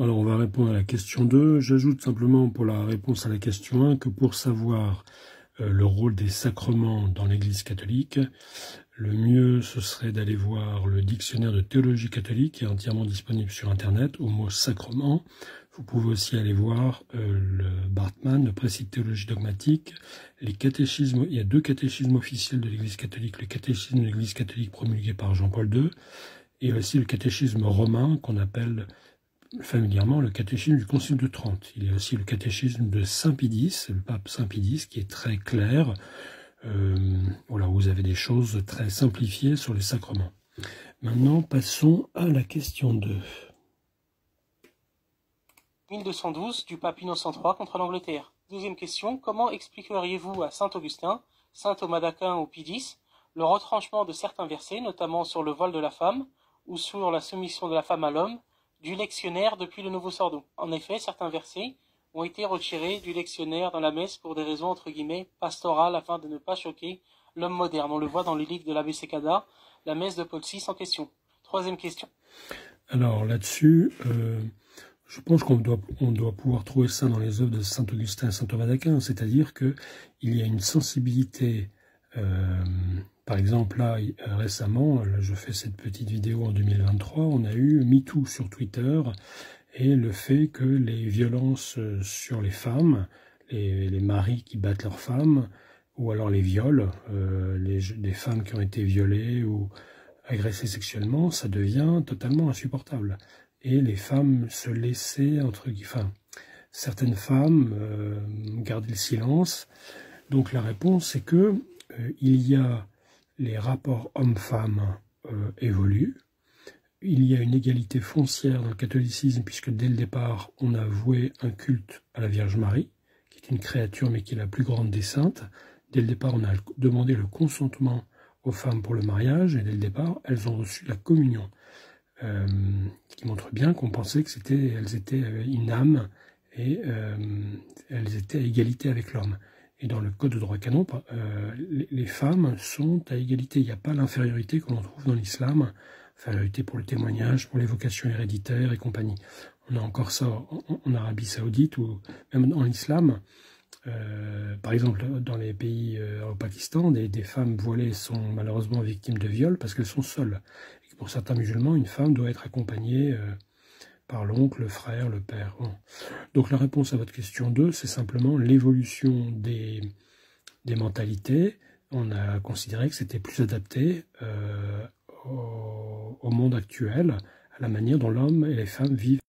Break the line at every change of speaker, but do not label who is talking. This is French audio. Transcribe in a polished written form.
Alors, on va répondre à la question 2. J'ajoute simplement pour la réponse à la question 1 que pour savoir le rôle des sacrements dans l'Église catholique, le mieux, ce serait d'aller voir le dictionnaire de théologie catholique qui est entièrement disponible sur Internet au mot sacrement. Vous pouvez aussi aller voir le Bartman, le précis de théologie dogmatique, les catéchismes. Il y a 2 catéchismes officiels de l'Église catholique, le catéchisme de l'Église catholique promulgué par Jean-Paul II, et aussi le catéchisme romain qu'on appelle familièrement le catéchisme du Concile de Trente. Il y a aussi le catéchisme de Saint Pie X, le pape Saint Pie X, qui est très clair. Voilà, vous avez des choses très simplifiées sur les sacrements. Maintenant, passons à la question 2.
1212 du pape Innocent III contre l'Angleterre. Deuxième question, comment expliqueriez-vous à saint Augustin, saint Thomas d'Aquin ou Pie X le retranchement de certains versets, notamment sur le vol de la femme ou sur la soumission de la femme à l'homme, du lectionnaire depuis le Nouveau Sordo? En effet, certains versets ont été retirés du lectionnaire dans la messe pour des raisons entre guillemets pastorales afin de ne pas choquer l'homme moderne. On le voit dans le livre de l'abbé Secada, la messe de Paul VI en question. Troisième question.
Alors là-dessus, je pense qu'on doit pouvoir trouver ça dans les œuvres de saint Augustin et saint Thomas d'Aquin, c'est-à-dire qu'il y a une sensibilité. Par exemple, là, récemment, je fais cette petite vidéo en 2023, on a eu MeToo sur Twitter, et le fait que les violences sur les femmes, les maris qui battent leurs femmes, ou alors les viols, des femmes qui ont été violées ou agressées sexuellement, ça devient totalement insupportable. Et les femmes se laissaient, certaines femmes gardaient le silence. Donc la réponse, c'est que il y a les rapports hommes-femmes évoluent. Il y a une égalité foncière dans le catholicisme, puisque dès le départ, on a voué un culte à la Vierge Marie, qui est une créature, mais qui est la plus grande des saintes. Dès le départ, on a demandé le consentement aux femmes pour le mariage, et dès le départ, elles ont reçu la communion, qui montre bien qu'on pensait que elles étaient une âme, et elles étaient à égalité avec l'homme. Et dans le code de droit canon, les femmes sont à égalité. Il n'y a pas l'infériorité que l'on trouve dans l'islam, infériorité pour le témoignage, pour les vocations héréditaires et compagnie. On a encore ça en Arabie Saoudite ou même en islam. Par exemple, dans les pays au Pakistan, des femmes voilées sont malheureusement victimes de viols parce qu'elles sont seules. Et pour certains musulmans, une femme doit être accompagnée par l'oncle, le frère, le père. Bon. Donc la réponse à votre question 2, c'est simplement l'évolution des mentalités. On a considéré que c'était plus adapté au monde actuel, à la manière dont l'homme et les femmes vivent.